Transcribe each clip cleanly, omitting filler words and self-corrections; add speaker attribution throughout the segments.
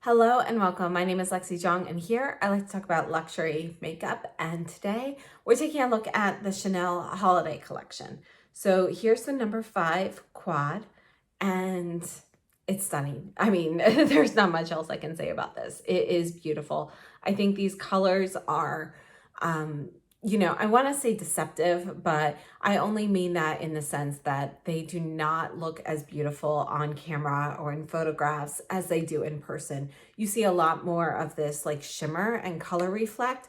Speaker 1: Hello and welcome. My name is Lexi Jong, and here I like to talk about luxury makeup. And today we're taking a look at the Chanel holiday collection. So here's the number 5 quad, and it's stunning. I mean, there's not much else I can say about this. It is beautiful. I think these colors are I want to say deceptive, but I only mean that in the sense that they do not look as beautiful on camera or in photographs as they do in person. You see a lot more of this like shimmer and color reflect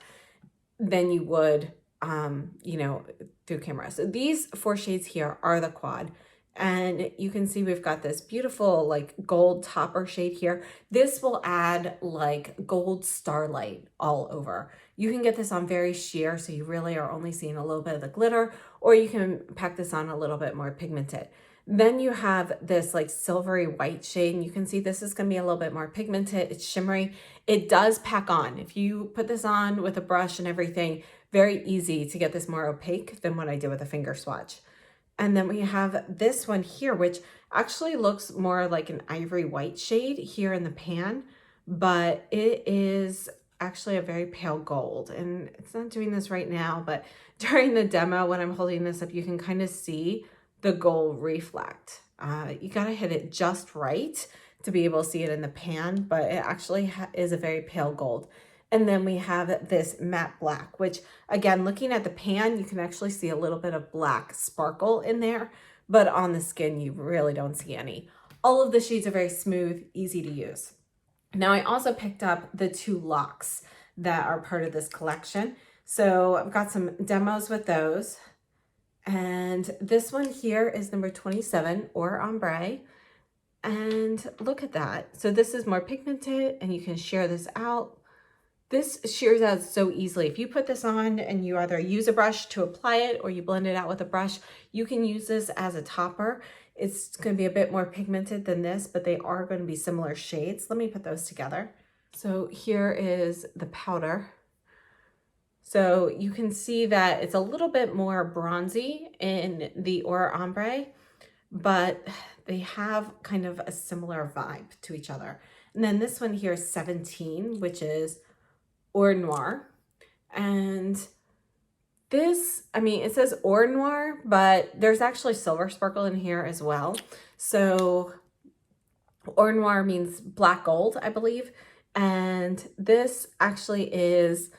Speaker 1: than you would, through camera. So these 4 shades here are the quad. And you can see we've got this beautiful like gold topper shade here. This will add like gold starlight all over. You can get this on very sheer, so you really are only seeing a little bit of the glitter, or you can pack this on a little bit more pigmented. Then you have this like silvery white shade, and you can see this is going to be a little bit more pigmented. It's shimmery. It does pack on. If you put this on with a brush and everything, very easy to get this more opaque than what I did with a finger swatch. And then we have this one here, which actually looks more like an ivory white shade here in the pan, but it is actually a very pale gold. And it's not doing this right now, but during the demo, when I'm holding this up, you can kind of see the gold reflect. You got to hit it just right to be able to see it in the pan, but it actually is a very pale gold. And then we have this matte black, which again, looking at the pan, you can actually see a little bit of black sparkle in there, but on the skin, you really don't see any. All of the shades are very smooth, easy to use. Now I also picked up the 2 Laques that are part of this collection. So I've got some demos with those. And this one here is number 27, or ombre. And look at that. So this is more pigmented, and you can shear this out. This shears out so easily. If you put this on and you either use a brush to apply it or you blend it out with a brush, you can use this as a topper. It's going to be a bit more pigmented than this, but they are going to be similar shades. Let me put those together. So here is the powder. So you can see that it's a little bit more bronzy in the Aura Ombre, but they have kind of a similar vibe to each other. And then this one here is 17, which is Or Noir. And this, I mean, it says Or Noir, but there's actually silver sparkle in here as well. So Or Noir means black gold, I believe. And this actually is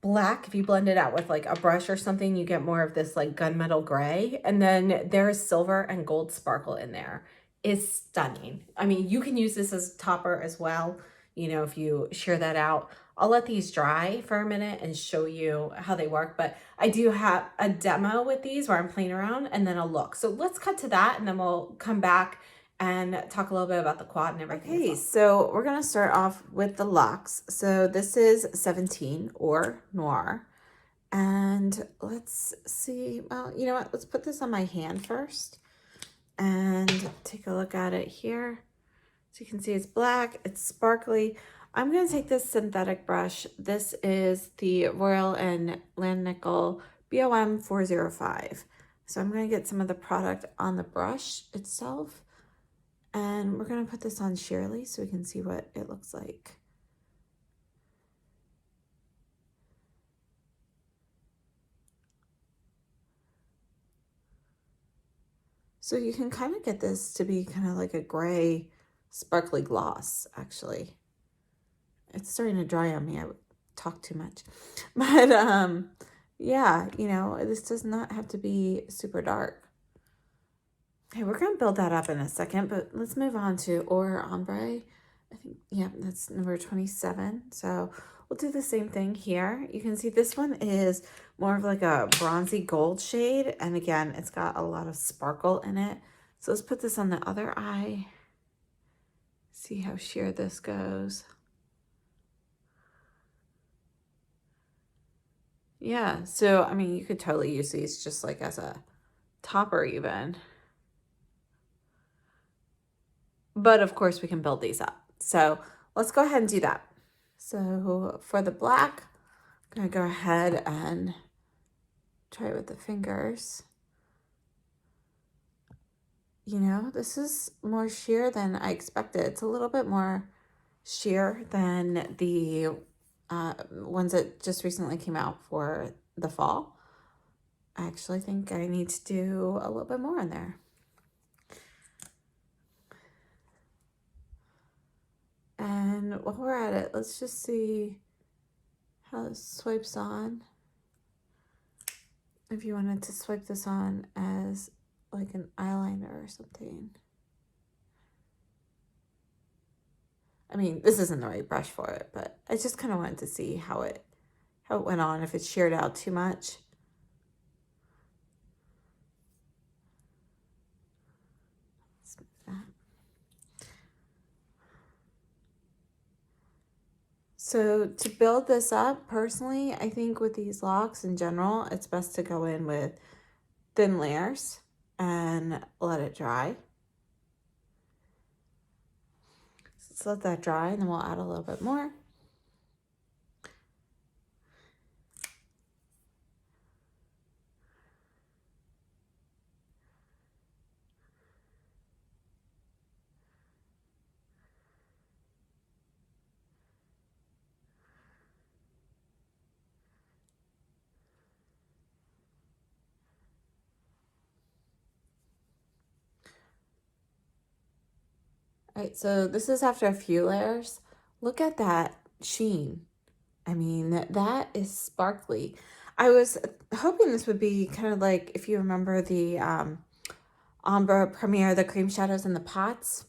Speaker 1: black. If you blend it out with like a brush or something, you get more of this like gunmetal gray. And then there is silver and gold sparkle in there. It's stunning. I mean, you can use this as a topper as well, you know, if you shear that out. I'll let these dry for a minute and show you how they work, but I do have a demo with these where I'm playing around and then a look. So let's cut to that and then we'll come back and talk a little bit about the quad and everything. Okay, so we're gonna start off with the Laques. So this is 17, or Noir. And let's see, well, you know what? Let's put this on my hand first and take a look at it here. So you can see it's black, it's sparkly. I'm going to take this synthetic brush. This is the Royal and Langnickel BOM 405. So I'm going to get some of the product on the brush itself. And we're going to put this on sheerly so we can see what it looks like. So you can kind of get this to be kind of like a gray, sparkly gloss, actually. It's starting to dry on me. I talk too much. But yeah, you know, this does not have to be super dark. Okay, we're going to build that up in a second, but let's move on to Or Ombre. I think, yeah, that's number 27. So we'll do the same thing here. You can see this one is more of like a bronzy gold shade. And again, it's got a lot of sparkle in it. So let's put this on the other eye. See how sheer this goes. Yeah, so I mean, you could totally use these just like as a topper even. But of course we can build these up. So let's go ahead and do that. So for the black, I'm gonna go ahead and try it with the fingers. You know, this is more sheer than I expected. It's a little bit more sheer than the ones that just recently came out for the fall. I actually think I need to do a little bit more in there. And while we're at it, let's just see how this swipes on. If you wanted to swipe this on as like an eyeliner or something. I mean, this isn't the right brush for it, but I just kind of wanted to see how it went on, if it sheared out too much. Let's move that. So to build this up, personally, I think with these locks in general, it's best to go in with thin layers and let it dry. So let that dry, and then we'll add a little bit more. All right, so this is after a few layers. Look at that sheen. I mean, that is sparkly. I was hoping this would be kind of like, if you remember the Ombre Premier, the cream shadows in the pots.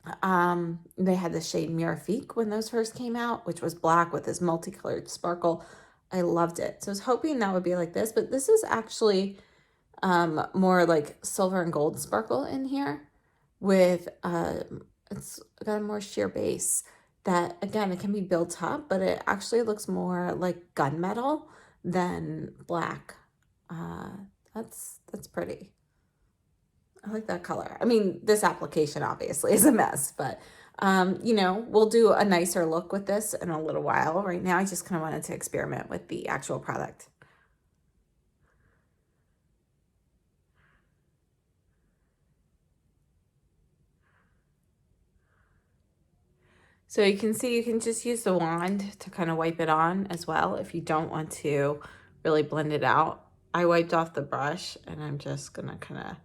Speaker 1: They had the shade Mirifique when those first came out, which was black with this multicolored sparkle. I loved it. So I was hoping that would be like this, but this is actually more like silver and gold sparkle in here with it's got a more sheer base that, again, it can be built up, but it actually looks more like gunmetal than black. That's pretty. I like that color. I mean, this application obviously is a mess, but you know, we'll do a nicer look with this in a little while. Right now, I just kind of wanted to experiment with the actual product. So you can see you can just use the wand to kind of wipe it on as well if you don't want to really blend it out. I wiped off the brush and I'm just gonna kind of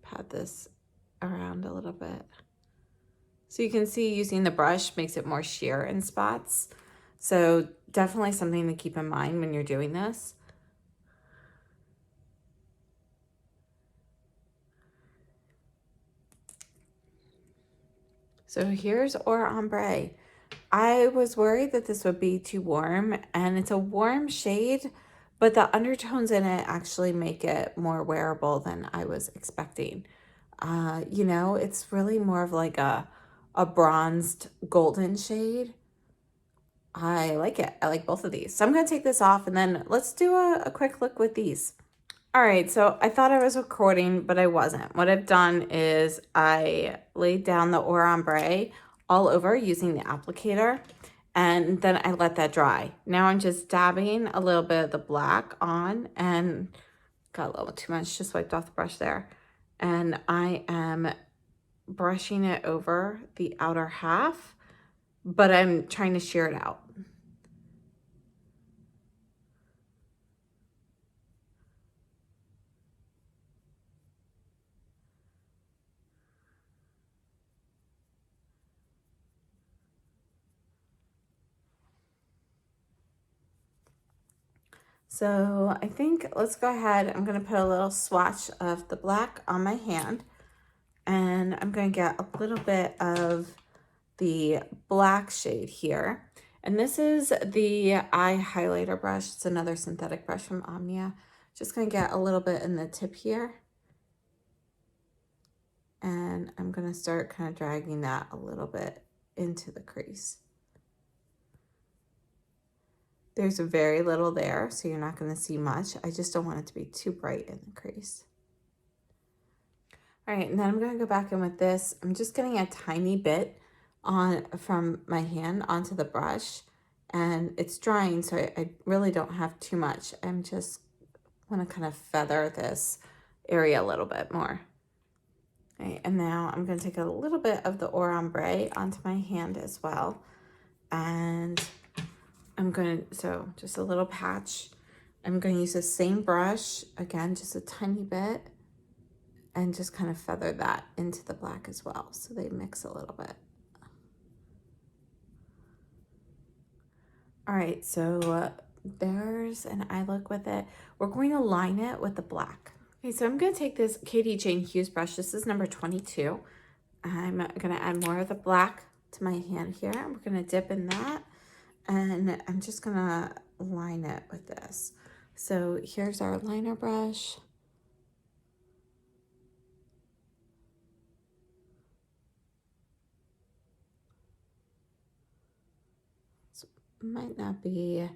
Speaker 1: pat this around a little bit. So you can see using the brush makes it more sheer in spots. So definitely something to keep in mind when you're doing this. So here's Or Ombre. I was worried that this would be too warm, and it's a warm shade, but the undertones in it actually make it more wearable than I was expecting. You know, it's really more of like a bronzed golden shade. I like it. I like both of these. So I'm going to take this off, and then let's do a quick look with these. All right, so I thought I was recording, but I wasn't. What I've done is I laid down the Or Ombre all over using the applicator, and then I let that dry. Now I'm just dabbing a little bit of the black on, and got a little too much, just wiped off the brush there. And I am brushing it over the outer half, but I'm trying to shear it out. So I think let's go ahead. I'm going to put a little swatch of the black on my hand, and I'm going to get a little bit of the black shade here. And this is the eye highlighter brush. It's another synthetic brush from Omnia. Just going to get a little bit in the tip here. And I'm going to start kind of dragging that a little bit into the crease. There's very little there, so you're not going to see much. I just don't want it to be too bright in the crease. All right, and then I'm going to go back in with this. I'm just getting a tiny bit on from my hand onto the brush, and it's drying, so I really don't have too much. I'm just want to kind of feather this area a little bit more. Okay, and now I'm going to take a little bit of the ombre onto my hand as well. And I'm going to, so just a little patch. I'm going to use the same brush, again, just a tiny bit, and just kind of feather that into the black as well, so they mix a little bit. All right, so there's an eye look with it. We're going to line it with the black. Okay, so I'm going to take this Katie Jane Hughes brush. This is number 22. I'm going to add more of the black to my hand here. We're going to dip in that, and I'm just going to line it with this. So here's our liner brush. So it might not be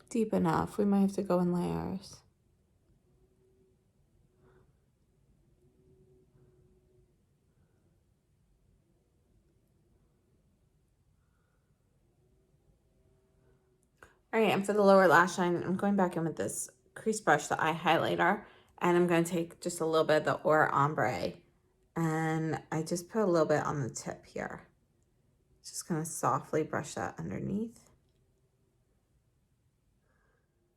Speaker 1: deep enough. We might have to go in layers. All right, and for the lower lash line, I'm going back in with this crease brush, the eye highlighter, and I'm going to take just a little bit of the ombre, and I just put a little bit on the tip here. Just going to softly brush that underneath.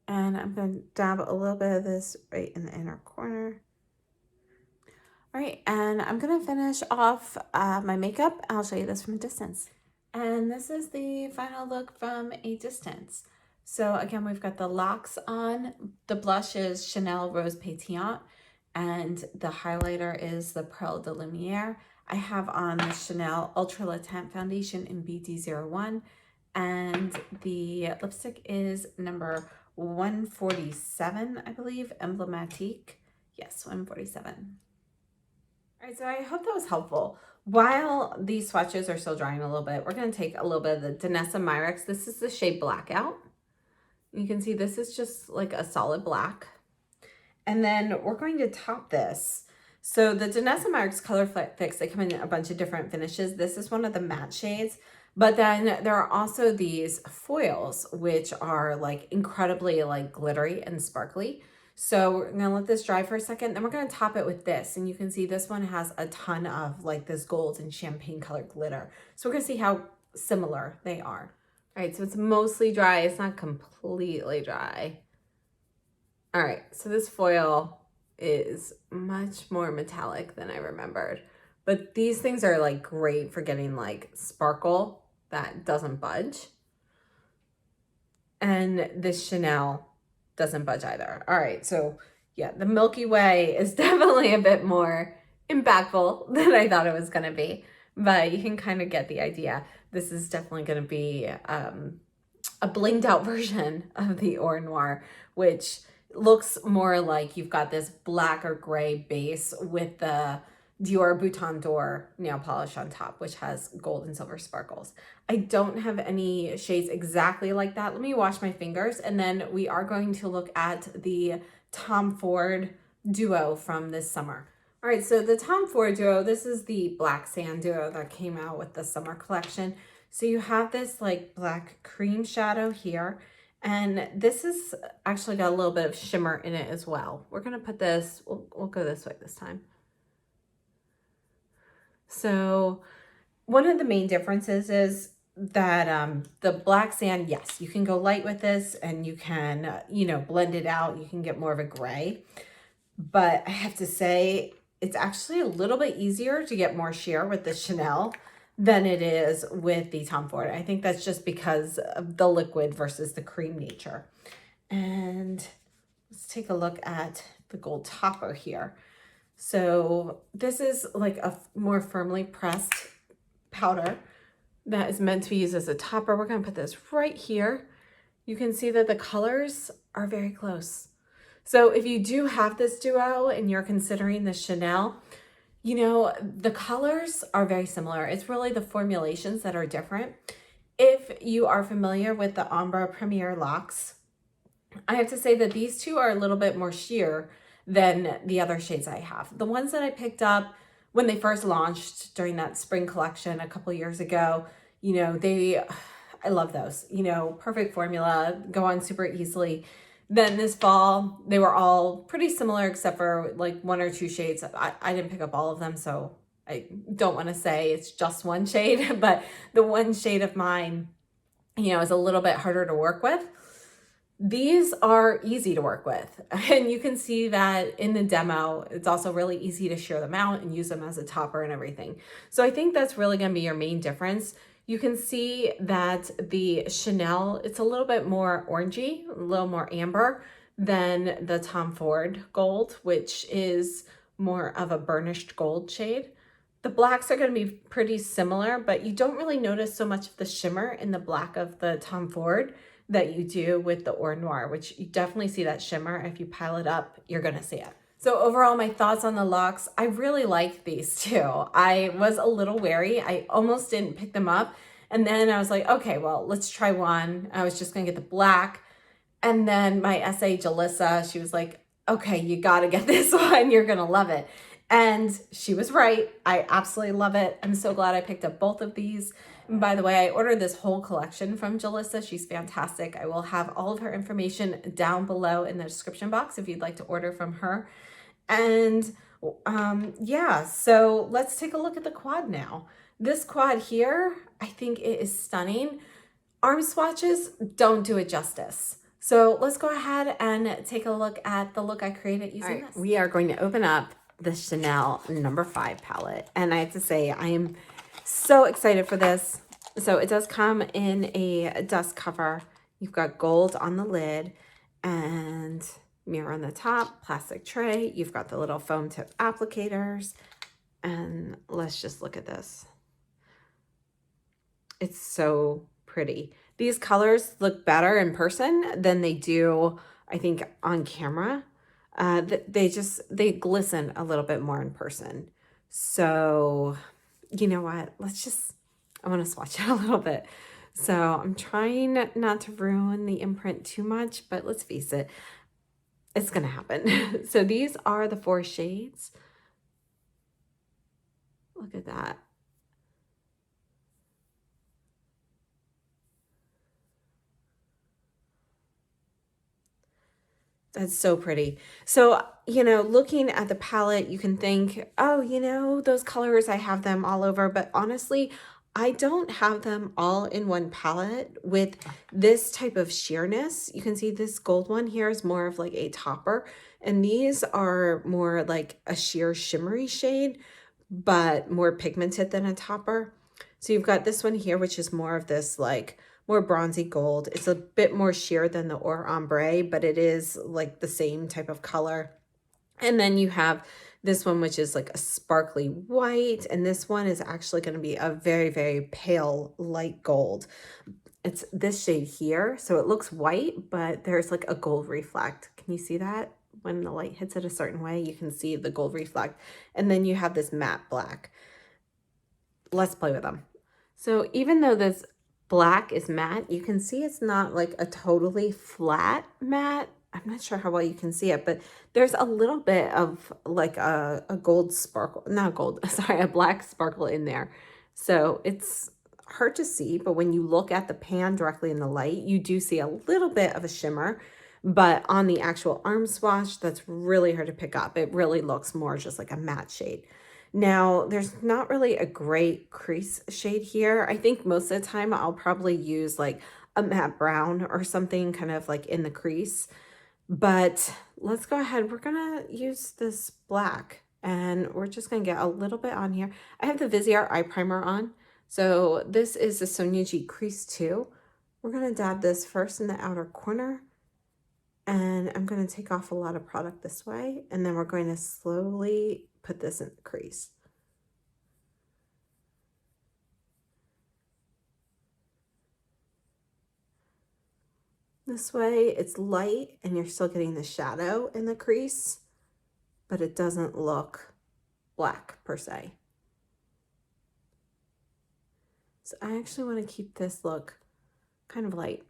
Speaker 1: And I'm going to dab a little bit of this right in the inner corner. All right, and I'm going to finish off my makeup. I'll show you this from a distance. And this is the final look from a distance. So again, we've got the Laques on. The blush is Chanel Rose Pétillante, and the highlighter is the Perle de Lumière. I have on the Chanel Ultra Latent Foundation in BD01, and the lipstick is number 147, I believe, Emblematique. Yes, 147. All right, so I hope that was helpful. While these swatches are still drying a little bit, we're going to take a little bit of the Danessa Myricks. This is the shade Blackout. You can see this is just like a solid black. And then we're going to top this. So the Danessa Myricks Color Fix, they come in a bunch of different finishes. This is one of the matte shades. But then there are also these foils, which are like incredibly like glittery and sparkly. So we're gonna let this dry for a second, then we're gonna top it with this. And you can see this one has a ton of like this gold and champagne colored glitter. So we're gonna see how similar they are. All right, so it's mostly dry, it's not completely dry. All right, so this foil is much more metallic than I remembered. But these things are like great for getting like sparkle that doesn't budge. And this Chanel doesn't budge either. All right, so yeah, the Milky Way is definitely a bit more impactful than I thought it was gonna be, but you can kind of get the idea. This is definitely gonna be a blinged out version of the Or Noir, which looks more like you've got this black or gray base with the Dior Bouton d'Or nail polish on top, which has gold and silver sparkles. I don't have any shades exactly like that. Let me wash my fingers, and then we are going to look at the Tom Ford duo from this summer. All right, so the Tom Ford duo, this is the Black Sand duo that came out with the summer collection. So you have this like black cream shadow here, and this is actually got a little bit of shimmer in it as well. We're gonna put this, we'll go this way this time. So one of the main differences is that the Black Sand, yes, you can go light with this and you can, you know, blend it out. You can get more of a gray. But I have to say, it's actually a little bit easier to get more sheer with the Chanel than it is with the Tom Ford. I think that's just because of the liquid versus the cream nature. And let's take a look at the gold topper here. So this is like a more firmly pressed powder that is meant to be used as a topper. We're going to put this right here. You can see that the colors are very close. So if you do have this duo and you're considering the Chanel, you know, the colors are very similar. It's really the formulations that are different. If you are familiar with the Ombre Premier Laques, I have to say that these two are a little bit more sheer than the other shades I have. The ones that I picked up when they first launched during that spring collection a couple years ago, you know, I love those, you know, perfect formula, go on super easily. Then this fall, they were all pretty similar except for like 1 or 2 shades. I didn't pick up all of them, so I don't want to say it's just one shade, but the one shade of mine, you know, is a little bit harder to work with. These are easy to work with, and you can see that in the demo. It's also really easy to shear them out and use them as a topper and everything. So I think that's really going to be your main difference. You can see that the Chanel, it's a little bit more orangey, a little more amber than the Tom Ford Gold, which is more of a burnished gold shade. The blacks are going to be pretty similar, but you don't really notice so much of the shimmer in the black of the Tom Ford that you do with the Or Noir, which you definitely see that shimmer. If you pile it up, you're going to see it. So overall, my thoughts on the Laques, I really like these two. I was a little wary. I almost didn't pick them up. And then I was like, okay, well, let's try one. I was just going to get the black. And then my SA Jelissa, she was like, okay, you got to get this one. You're going to love it. And she was right. I absolutely love it. I'm so glad I picked up both of these. And by the way, I ordered this whole collection from Jelissa. She's fantastic. I will have all of her information down below in the description box if you'd like to order from her. And yeah, so let's take a look at the quad now. This quad here, I think it is stunning. Arm swatches don't do it justice. So let's go ahead and take a look at the look I created using this. We are going to open up the Chanel No. 5 palette. And I have to say, I am so excited for this. So it does come in a dust cover. You've got gold on the lid and mirror on the top, plastic tray. You've got the little foam tip applicators. And let's just look at this. It's so pretty. These colors look better in person than they do, I think, on camera. They glisten a little bit more in person. So, you know what? I want to swatch it a little bit. So I'm trying not to ruin the imprint too much, but let's face it, it's going to happen. So these are the 4 shades. Look at that. That's so pretty. So, you know, looking at the palette, you can think, oh, you know, those colors, I have them all over. But honestly, I don't have them all in one palette with this type of sheerness. You can see this gold one here is more of like a topper. And these are more like a sheer shimmery shade, but more pigmented than a topper. So you've got this one here, which is more of this like more bronzy gold. It's a bit more sheer than the Or Ombre, but it is like the same type of color. And then you have this one, which is like a sparkly white. And this one is actually going to be a very, very pale light gold. It's this shade here. So it looks white, but there's like a gold reflect. Can you see that? When the light hits it a certain way, you can see the gold reflect. And then you have this matte black. Let's play with them. So even though this black is matte, you can see it's not like a totally flat matte. I'm not sure how well you can see it, but there's a little bit of like a gold sparkle, not gold, sorry, a black sparkle in there. So it's hard to see, but when you look at the pan directly in the light, you do see a little bit of a shimmer, but on the actual arm swatch, that's really hard to pick up. It really looks more just like a matte shade. Now, there's not really a great crease shade here. I think most of the time I'll probably use like a matte brown or something kind of like in the crease. But let's go ahead. We're going to use this black and we're just going to get a little bit on here. I have the Viseart eye primer on. So this is the Sonia G Crease 2. We're going to dab this first in the outer corner. And I'm going to take off a lot of product this way. And then we're going to slowly put this in the crease. This way it's light and you're still getting the shadow in the crease, but it doesn't look black per se. So I actually want to keep this look kind of light.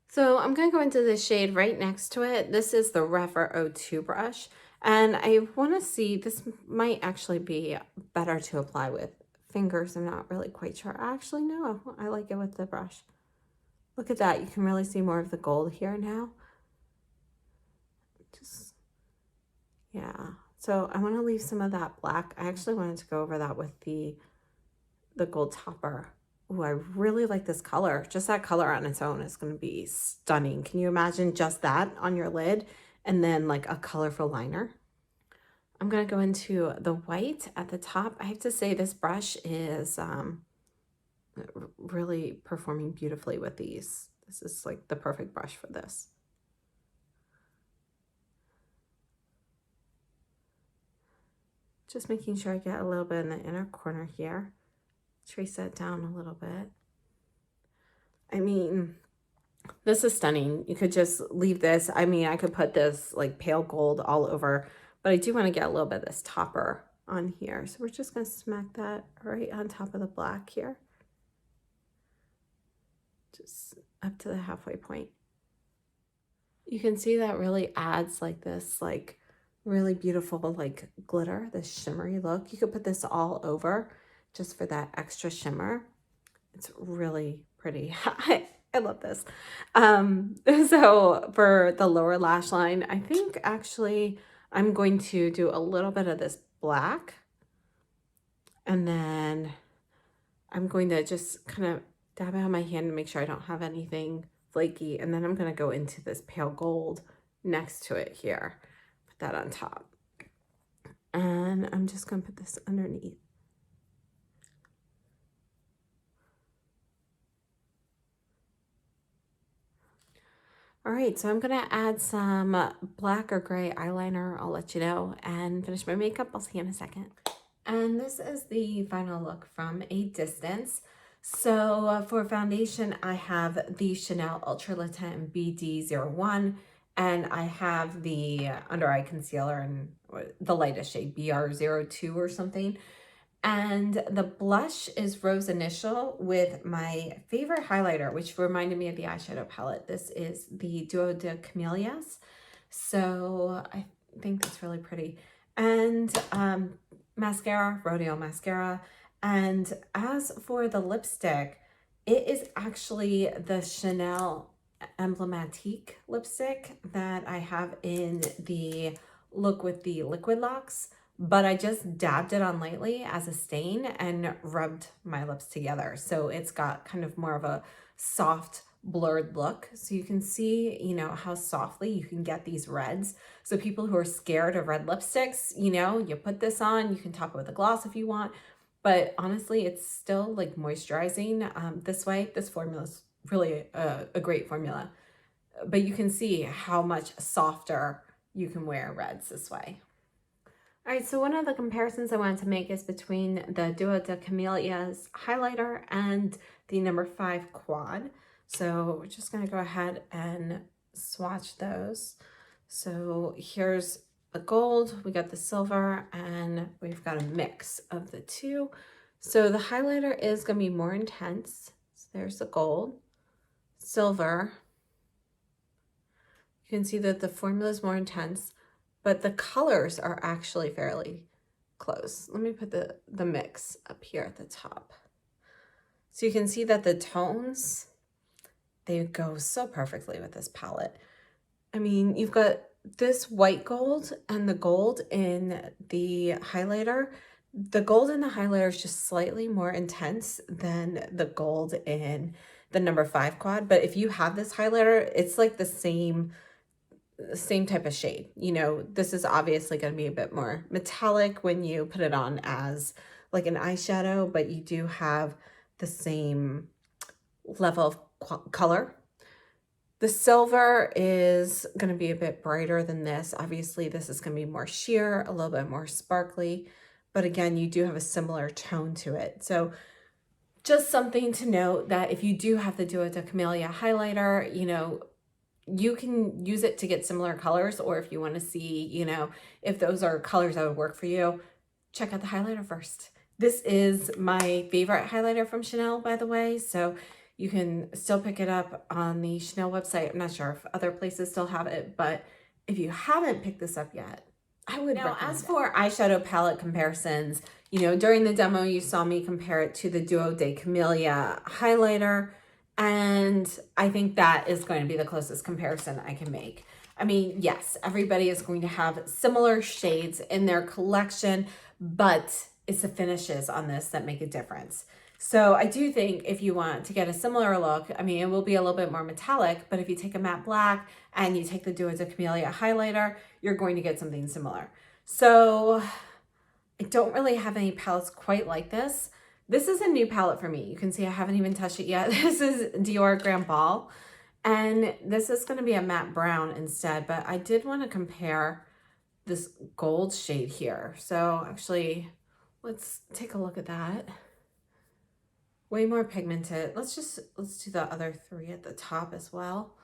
Speaker 1: So I'm going to go into the shade right next to it. This is the Refer 02 brush. And I want to see, this might actually be better to apply with fingers. I'm not really quite sure. Actually, no, I like it with the brush. Look at that. You can really see more of the gold here now. Just, yeah. So I want to leave some of that black. I actually wanted to go over that with the gold topper. Ooh, I really like this color. Just that color on its own is going to be stunning. Can you imagine just that on your lid and then like a colorful liner? I'm going to go into the white at the top. I have to say this brush is really performing beautifully with these. This is like the perfect brush for this. Just making sure I get a little bit in the inner corner here. Trace that down a little bit. I mean, this is stunning. You could just leave this. I mean, I could put this like pale gold all over, but I do want to get a little bit of this topper on here. So we're just going to smack that right on top of the black here. Just up to the halfway point. You can see that really adds like this like really beautiful like glitter, this shimmery look. You could put this all over just for that extra shimmer. It's really pretty. I love this. So for the lower lash line, I think actually I'm going to do a little bit of this black, and then I'm going to just kind of dab it on my hand to make sure I don't have anything flaky, and then I'm going to go into this pale gold next to it here. Put that on top, and I'm just going to put this underneath. All right, so I'm gonna add some black or gray eyeliner, I'll let you know, and finish my makeup. I'll see you in a second. And this is the final look from a distance. So for foundation, I have the Chanel Ultra Le Teint BD01, and I have the under eye concealer in the lightest shade, BR02 or something. And the blush is Rose Initial with my favorite highlighter, which reminded me of the eyeshadow palette. This is the Duo de Camellias. So I think that's really pretty. And mascara, Rodeo mascara. And as for the lipstick, it is actually the Chanel Emblematique lipstick that I have in the look with the liquid locks. But I just dabbed it on lightly as a stain and rubbed my lips together. So it's got kind of more of a soft blurred look. So you can see, you know, how softly you can get these reds. So people who are scared of red lipsticks, you know, you put this on, you can top it with a gloss if you want. But honestly, it's still like moisturizing this way. This formula is really a great formula. But you can see how much softer you can wear reds this way. All right, so one of the comparisons I wanted to make is between the Duo de Camellias highlighter and the number 5 quad. So we're just going to go ahead and swatch those. So here's the gold, we got the silver, and we've got a mix of the two. So the highlighter is going to be more intense. So there's the gold, silver. You can see that the formula is more intense, but the colors are actually fairly close. Let me put the mix up here at the top. So you can see that the tones, they go so perfectly with this palette. I mean, you've got this white gold and the gold in the highlighter. The gold in the highlighter is just slightly more intense than the gold in the number 5 quad. But if you have this highlighter, it's like the same type of shade. You know, this is obviously going to be a bit more metallic when you put it on as like an eyeshadow, but you do have the same level of color. The silver is going to be a bit brighter than this. Obviously, this is going to be more sheer, a little bit more sparkly, but again, you do have a similar tone to it. So just something to note that if you do have the Duo de Camellia highlighter, you know, you can use it to get similar colors, or if you want to see, you know, if those are colors that would work for you, check out the highlighter first. This is my favorite highlighter from Chanel, by the way, so you can still pick it up on the Chanel website. I'm not sure if other places still have it, but if you haven't picked this up yet, I would recommend it. Now, as for eyeshadow palette comparisons, you know, during the demo, you saw me compare it to the Duo de Camellia highlighter. And I think that is going to be the closest comparison I can make. I mean, yes, everybody is going to have similar shades in their collection, but it's the finishes on this that make a difference. So I do think if you want to get a similar look, I mean, it will be a little bit more metallic, but if you take a matte black and you take the Duo de Camellia highlighter, you're going to get something similar. So I don't really have any palettes quite like this. This is a new palette for me. You can see I haven't even touched it yet. This is Dior Grand Ball, and this is going to be a matte brown instead, but I did want to compare this gold shade here. So actually, let's take a look at that. Way more pigmented. Let's do the other three at the top as well.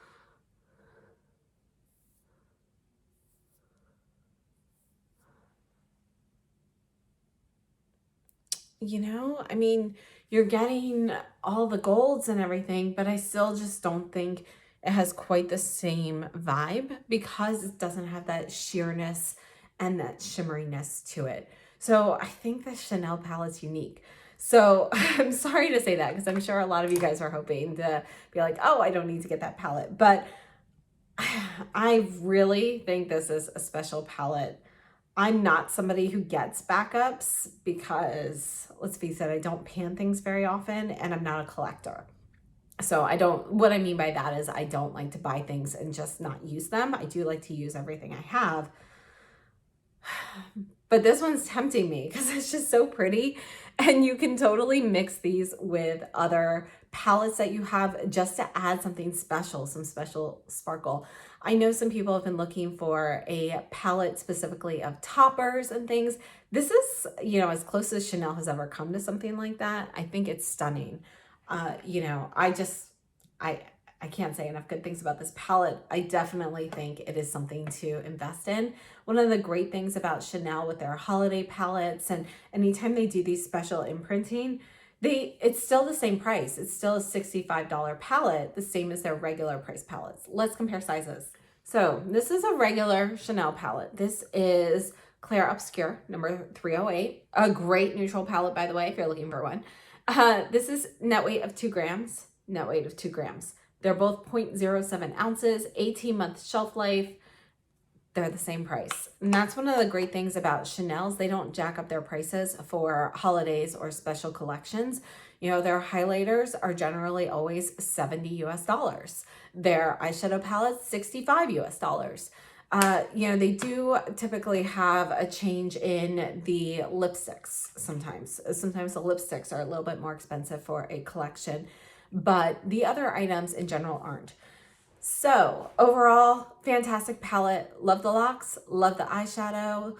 Speaker 1: You know, I mean, you're getting all the golds and everything, but I still just don't think it has quite the same vibe because it doesn't have that sheerness and that shimmeriness to it. So I think the Chanel palette's unique. So I'm sorry to say that because I'm sure a lot of you guys are hoping to be like, oh, I don't need to get that palette. But I really think this is a special palette. I'm not somebody who gets backups because, let's face it, I don't pan things very often and I'm not a collector. So what I mean by that is I don't like to buy things and just not use them. I do like to use everything I have. But this one's tempting me because it's just so pretty, and you can totally mix these with other palettes that you have just to add something special, some special sparkle. I know some people have been looking for a palette specifically of toppers and things. This is, you know, as close as Chanel has ever come to something like that. I think it's stunning. You know, I can't say enough good things about this palette. I definitely think it is something to invest in. One of the great things about Chanel with their holiday palettes, and anytime they do these special imprinting, it's still the same price. It's still a $65 palette, the same as their regular price palettes. Let's compare sizes. So this is a regular Chanel palette. This is Claire Obscure, number 308. A great neutral palette, by the way, if you're looking for one. This is net weight of 2 grams, net weight of 2 grams. They're both 0.07 ounces, 18-month shelf life. They're the same price. And that's one of the great things about Chanel's. They don't jack up their prices for holidays or special collections. You know, their highlighters are generally always $70 US. Their eyeshadow palettes, $65 US. You know, they do typically have a change in the lipsticks sometimes. Sometimes the lipsticks are a little bit more expensive for a collection, but the other items in general aren't. So overall, fantastic palette. Love the locks, love the eyeshadow.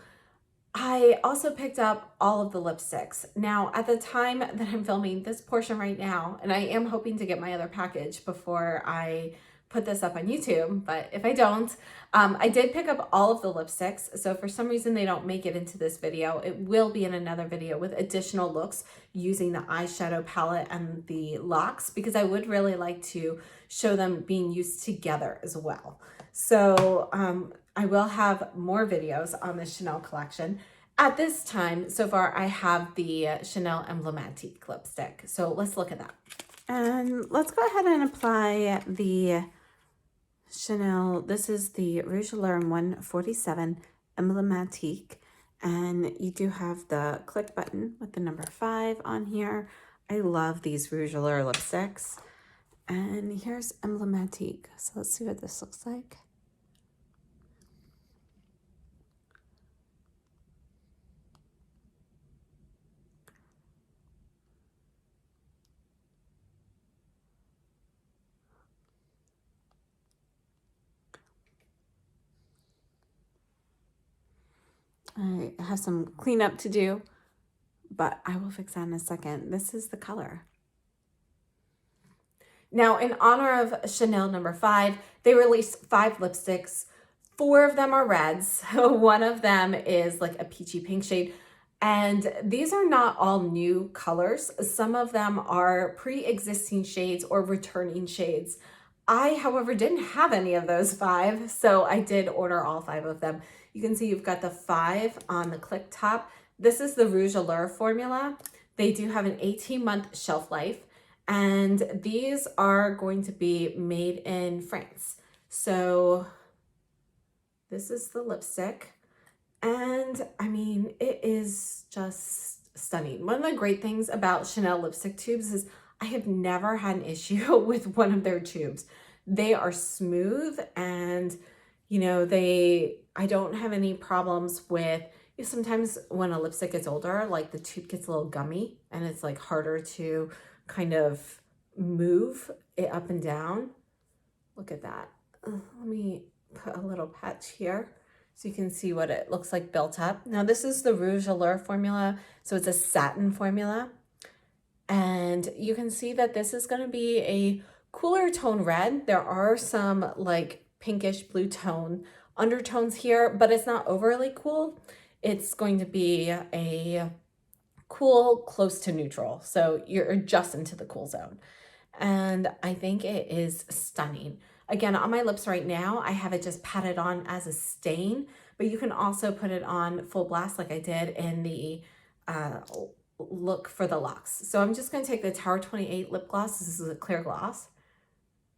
Speaker 1: I also picked up all of the lipsticks. Now, at the time that I'm filming this portion right now, and I am hoping to get my other package before I put this up on YouTube, but if I don't, I did pick up all of the lipsticks. So if for some reason they don't make it into this video, it will be in another video with additional looks using the eyeshadow palette and the locks, because I would really like to show them being used together as well. So I will have more videos on the Chanel collection. At this time, so far, I have the Chanel Emblematique lipstick. So let's look at that. And let's go ahead and apply the Chanel. This is the Rouge Alarm 147 Emblematique. And you do have the click button with the number 5 on here. I love these Rouge Allure lipsticks. And here's Emblematique. So let's see what this looks like. I have some cleanup to do, but I will fix that in a second. This is the color. Now, in honor of Chanel number 5, they released 5 lipsticks. 4 of them are reds. One of them is like a peachy pink shade. And these are not all new colors. Some of them are pre-existing shades or returning shades. I, however, didn't have any of those 5, so I did order all 5 of them. You can see you've got the 5 on the click top. This is the Rouge Allure formula. They do have an 18-month shelf life, and these are going to be made in France. So this is the lipstick. And I mean, it is just stunning. One of the great things about Chanel lipstick tubes is I have never had an issue with one of their tubes. They are smooth and, you know, I don't have any problems with, you know, sometimes when a lipstick gets older, like the tube gets a little gummy and it's like harder to kind of move it up and down. Look at that. Let me put a little patch here so you can see what it looks like built up. Now this is the Rouge Allure formula, so it's a satin formula. And you can see that this is going to be a cooler tone red. There are some like pinkish blue tone undertones here, but it's not overly cool. It's going to be a cool close to neutral. So you're just into the cool zone. And I think it is stunning. Again, on my lips right now, I have it just patted on as a stain, but you can also put it on full blast like I did in the look for the Laques. So I'm just going to take the Tower 28 lip gloss. This is a clear gloss,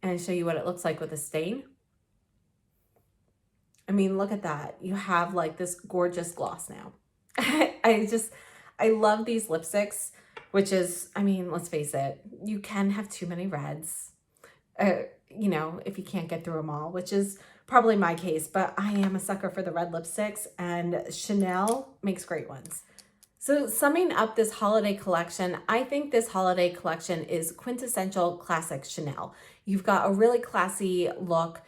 Speaker 1: and show you what it looks like with a stain. I mean, look at that. You have like this gorgeous gloss now. I love these lipsticks, which is, I mean, let's face it, you can have too many reds, you know, if you can't get through them all, which is probably my case, but I am a sucker for the red lipsticks, and Chanel makes great ones. So summing up this holiday collection, I think this holiday collection is quintessential classic Chanel. You've got a really classy look.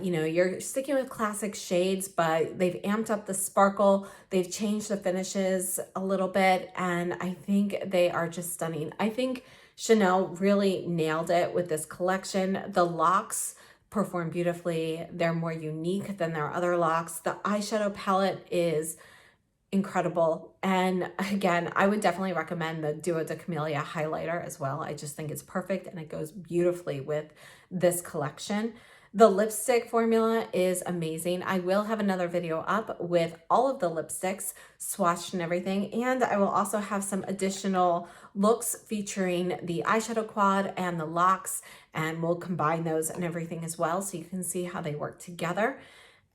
Speaker 1: You know, you're sticking with classic shades, but they've amped up the sparkle. They've changed the finishes a little bit, and I think they are just stunning. I think Chanel really nailed it with this collection. The Laques perform beautifully. They're more unique than their other Laques. The eyeshadow palette is incredible. And again, I would definitely recommend the Duo de Camellia highlighter as well. I just think it's perfect and it goes beautifully with this collection. The lipstick formula is amazing. I will have another video up with all of the lipsticks swatched and everything. And I will also have some additional looks featuring the eyeshadow quad and the Laques, and we'll combine those and everything as well so you can see how they work together.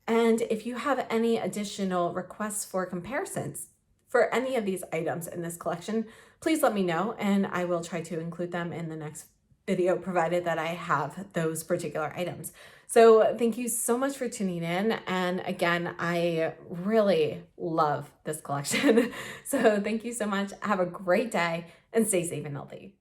Speaker 1: And if you have any additional requests for comparisons for any of these items in this collection, please let me know and I will try to include them in the next video, provided that I have those particular items. So thank you so much for tuning in. And again, I really love this collection. So thank you so much. Have a great day and stay safe and healthy.